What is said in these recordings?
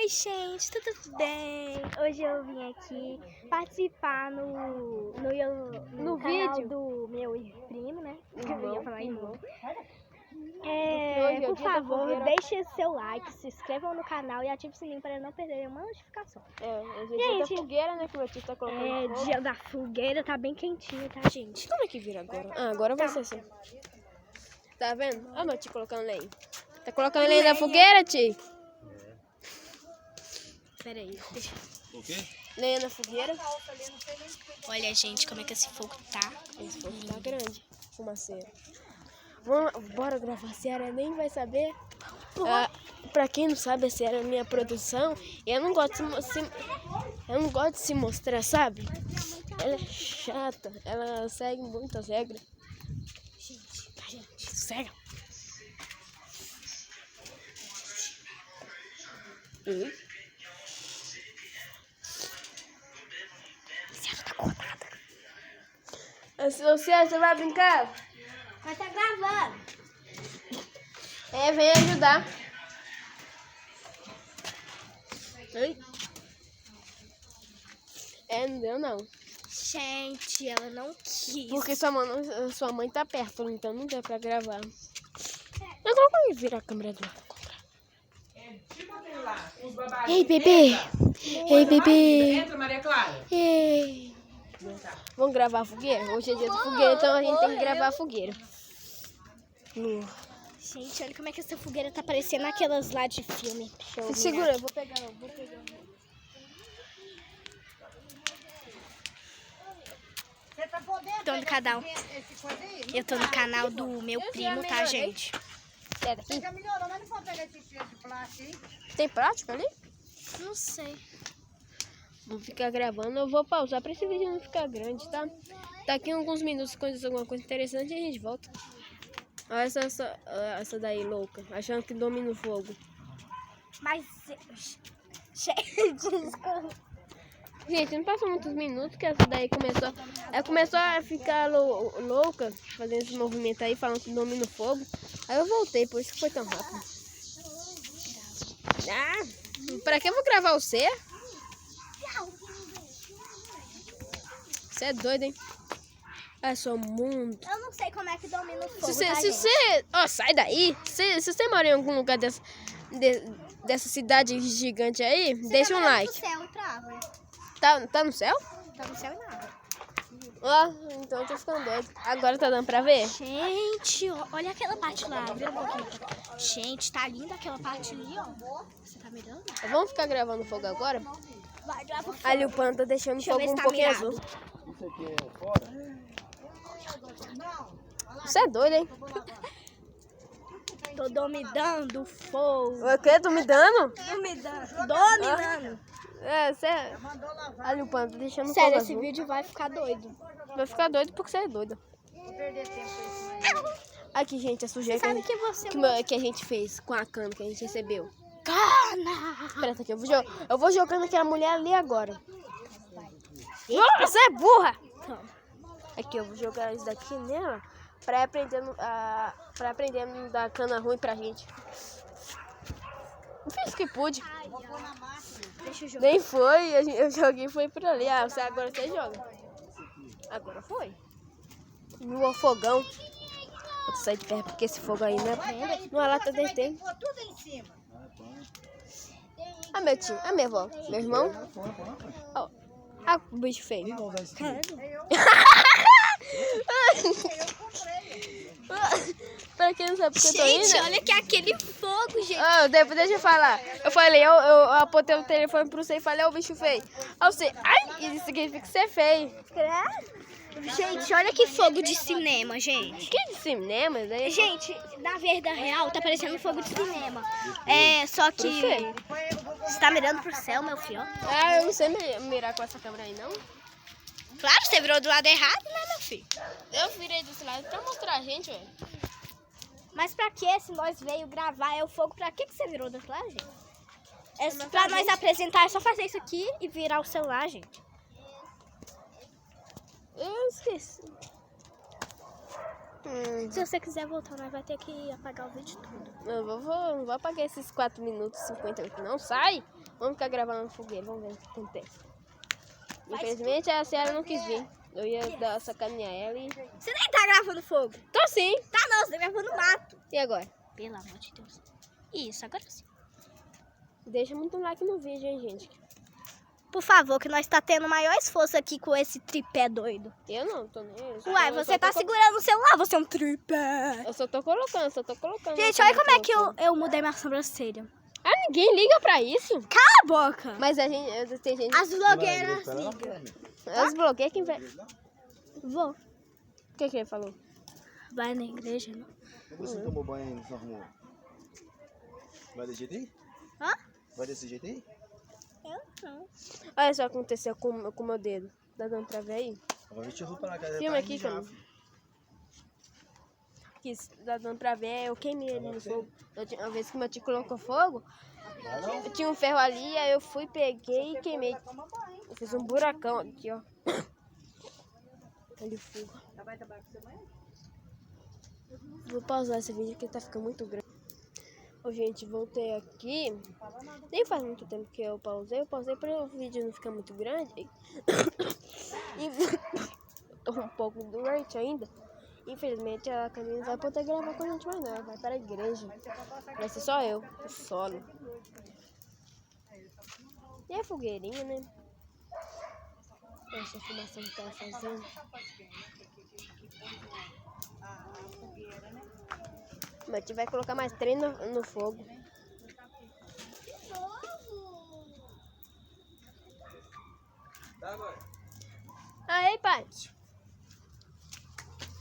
Oi, gente, tudo bem? Hoje eu vim aqui participar no canal vídeo do meu primo, né? Eu ia falar irmão. Hoje é o Por dia da favor, fogueira. deixe seu like, se inscrevam no canal e ative o sininho para não perder nenhuma notificação. Hoje é dia da fogueira, né? Que o meu tio tá colocando fogo. Dia da fogueira, tá bem quentinho, tá, gente? Como é que vira agora? Agora vai ser assim. Tá vendo? Olha o meu tio colocando lenha. Tá colocando lenha na fogueira, tio? Peraí, deixa. O quê? Lenha na fogueira. Olha, gente, como é que esse fogo tá. Esse fogo tá grande. Fumaceira. Bora gravar. A Ciara nem vai saber. Pra quem não sabe, a Ciara é minha produção. E eu não gosto de se mostrar, sabe? Ela é chata. Ela segue muitas regras. Gente, sério. Ciara tá cortada. Ciara, você vai brincar? Mas tá gravando. Vem ajudar. Não deu não. Gente, ela não quis. Porque sua mãe tá perto, então não deu pra gravar. Agora como virar a câmera do lado? Ei, bebê! Ei, bebê! Entra, Maria Clara. Ei! Vamos gravar a fogueira? Hoje é dia da fogueira, então a gente tem que gravar a fogueira. Gente, olha como é que essa fogueira tá parecendo aquelas lá de filme. Segura, eu vou pegar. Tô no canal. Eu tô no canal do meu primo, tá, gente? Sai daqui. Já melhorou, mas não pode pegar esse cheiro de plástico aí? Tem prática ali? Não sei. Vou ficar gravando, eu vou pausar pra esse vídeo não ficar grande, tá? Daqui a alguns minutos, se acontecer alguma coisa interessante, a gente volta. Olha essa daí, louca, achando que domina o fogo. Mas, Gente, não passou muitos minutos que essa daí começou a ficar louca, fazendo esse movimento aí, falando que domina o fogo. Aí eu voltei, por isso que foi tão rápido. Pra que eu vou gravar você? Você é doido, hein? É só mundo. eu não sei como é que domina o fogo, Se tá, você... Ó, sai daí. Se você mora em algum lugar dessa cidade gigante aí, deixa um like. Tá no céu e pra árvore. Tá no céu? Tá no céu e na árvore. Ó, então eu tô ficando doido. Agora tá dando pra ver? Gente, olha aquela parte lá, viu? Gente, tá linda aquela parte ali, ó. Você tá mirando? Vamos ficar gravando fogo agora? Vai, grava o fogo. Ali o pano tá deixando o Deixa eu fogo ver um se tá pouquinho mirado. azul. Isso aqui é fora? Você é doido, hein? Tô dominando o fogo. O quê? Tô me dando? Dominando. Você... Ali o pano tá deixando o fogo Sério, esse azul. vídeo vai ficar doido. Vai ficar doido porque você é doida. Vou perder tempo com isso. Aqui, gente, a sujeira Sabe que você... que a gente fez com a cana que a gente recebeu. Cana! Espera aqui, eu vou jogando aquela mulher ali agora. Você é burra! Aqui, eu vou jogar isso daqui nela pra aprender a não dar cana ruim pra gente. Eu fiz que pude. Deixa eu jogar. Nem foi, eu joguei foi por ali. Agora você joga. Agora foi. No fogão. Vou sair de perto porque esse fogo aí não é lata de tem. Pôr tudo em cima. Meu tio, minha avó, meu irmão. Ó, o bicho feio. Pra quem não sabe porque eu tô indo. Gente, olha que é aquele fogo, gente. Deixa eu falar. Eu falei, eu apontei o telefone pro você e falei, o bicho feio. Aí você, isso significa que você é feio. Gente, olha que fogo de cinema, gente. Que de cinema? Daí? Gente, na vida real tá parecendo fogo de cinema. Só que... Você tá mirando pro céu, meu filho? Eu não sei mirar com essa câmera aí, não. Claro, você virou do lado errado, né, meu filho? Eu virei desse lado pra mostrar a gente, velho. Mas pra que, se nós veio gravar o fogo, pra que você virou do outro lado, gente? Pra nós apresentar, é só fazer isso aqui e virar o celular, gente. Eu esqueci. Se você quiser voltar, nós vai ter que apagar o vídeo todo. Não vou apagar esses 4 minutos e 58, não. Sai! Vamos ficar gravando no fogueiro, vamos ver o que acontece. Infelizmente a Ciara não quis vir. Eu ia sacanear ela e... Você nem tá gravando fogo. Tô sim! Tá não, você tá gravando mato. E agora? Pelo amor de Deus. Isso, agora sim. Deixa muito like no vídeo, hein, gente. Por favor, que nós tá tendo maior esforço aqui com esse tripé doido. Eu não, tô nem... Uai, você tá segurando o celular, você é um tripé. Eu só tô colocando, Gente, olha como é que eu mudei minha sobrancelha. Ah, ninguém liga pra isso? Cala a boca. Mas a gente, tem gente... As blogueiras ligam. As blogueiras quem vai... Vou. O que ele falou? Vai na igreja, não? Você tomou banho e não se arrumou? Vai desse jeito aí? Hã? Vai desse jeito aí? Eu não. Olha só o que aconteceu com o meu dedo. Tá dando pra ver aí? Agora deixa eu roupa na casa. Filma aqui, cara. Que tá dando pra ver, eu queimei ali no fogo. Uma vez que meu tio colocou fogo, eu tinha um ferro ali, aí eu fui, peguei e queimei. Eu fiz um buracão aqui, ó. Olha o fogo. Vou pausar esse vídeo porque tá ficando muito grande. Ô, gente, voltei aqui. Nem faz muito tempo que eu pausei. Eu pausei para o vídeo não ficar muito grande. E tô um pouco doente ainda. Infelizmente a Camila não vai poder gravar com a gente mais não. Ela vai para a igreja. Vai ser só eu, o solo. E a fogueirinha, né? Essa fumação que tá fazendo. Mas a gente vai colocar mais trem no fogo. Aí, pai.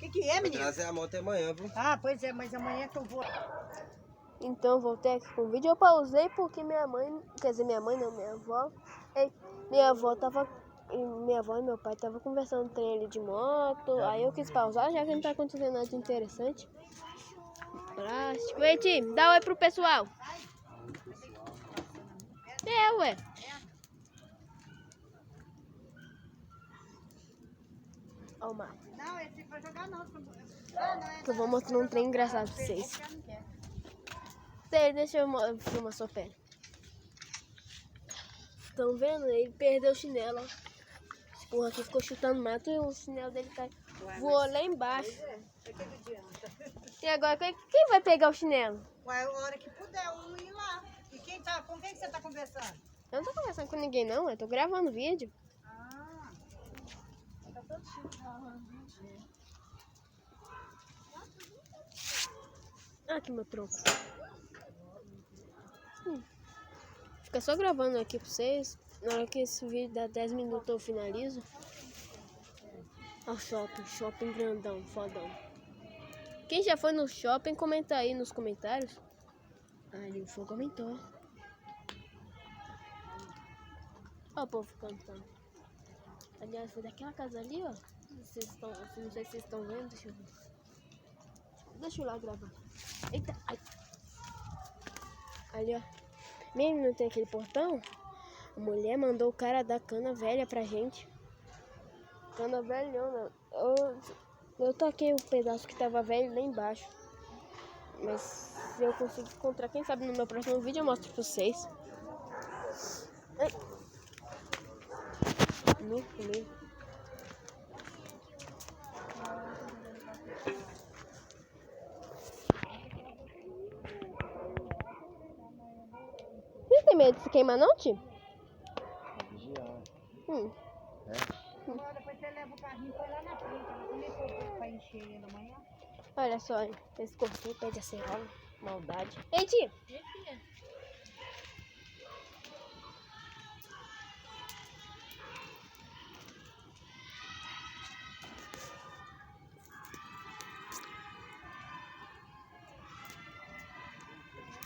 O que é, menino? Trazer a moto amanhã, viu? Ah, pois é, mas amanhã que eu vou. Então, voltei aqui com o vídeo. Eu pausei porque minha mãe, quer dizer, minha mãe não, minha avó. Minha avó e meu pai estavam conversando no trem ali de moto. Aí eu quis pausar, já que não tá acontecendo nada de interessante. Plástico. Ei, time, dá oi pro pessoal. Ué. Ó o mar. Não, esse foi jogar não. Que eu vou mostrar um trem engraçado pra vocês. Deixa eu filmar sua pele. Estão vendo? Ele perdeu o chinelo. Ó. Esse porra aqui ficou chutando mato e o chinelo dele voou lá embaixo. E agora, quem vai pegar o chinelo? Ué, a hora que puder, um ir lá. E com quem que você tá conversando? Eu não tô conversando com ninguém, não. Eu tô gravando vídeo. Ah. Tá todo chique gravando vídeo. Aqui meu troco. Fica só gravando aqui pra vocês. Na hora que esse vídeo dá 10 minutos eu finalizo. Ó, shopping grandão, fodão. Quem já foi no shopping, comenta aí nos comentários. Ali o fogo aumentou. Ó o povo cantando. Aliás, foi daquela casa ali, ó. Não sei se vocês estão vendo, deixa eu ver. Deixa eu lá gravar. Eita, ai. Ali, ó. Mesmo não tem aquele portão? A mulher mandou o cara dar cana velha pra gente. Cana velhona. Eu toquei o pedaço que tava velho lá embaixo. Mas se eu conseguir encontrar, quem sabe no meu próximo vídeo eu mostro pra vocês. Ai. Comigo. Você tem medo de se queimar não, tio? Vigiar. Depois você leva o carrinho, foi lá na frente. Ela também foi pra encher ele amanhã. Olha só, esse cortinho pede a serrola. Maldade. Ei, tia.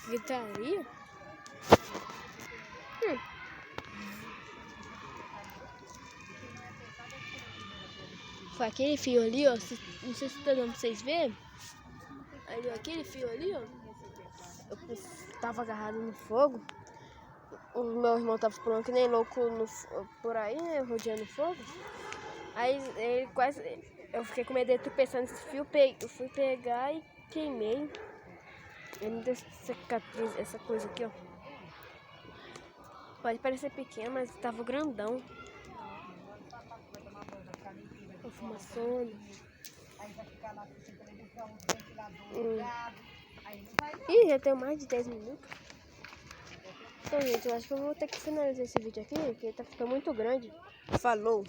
Gritaria? Foi aquele fio ali, ó. Não sei se tá dando pra vocês verem. Ali, aquele fio ali, ó. Eu tava agarrado no fogo. O meu irmão tava pulando que nem louco por aí, né? Rodeando fogo. Aí ele quase. Eu fiquei com medo de tropeçar nesse fio. Eu fui pegar e queimei. Ele me deu cicatriz, essa coisa aqui, ó. Pode parecer pequeno, mas tava grandão. Uma fumaçona. Aí vai ficar lá assistindo televisão, o ventilador ligado. Aí não vai não. Ih, já tem mais de 10 minutos. Então, gente, eu acho que eu vou ter que finalizar esse vídeo aqui, porque tá ficando muito grande. Falou!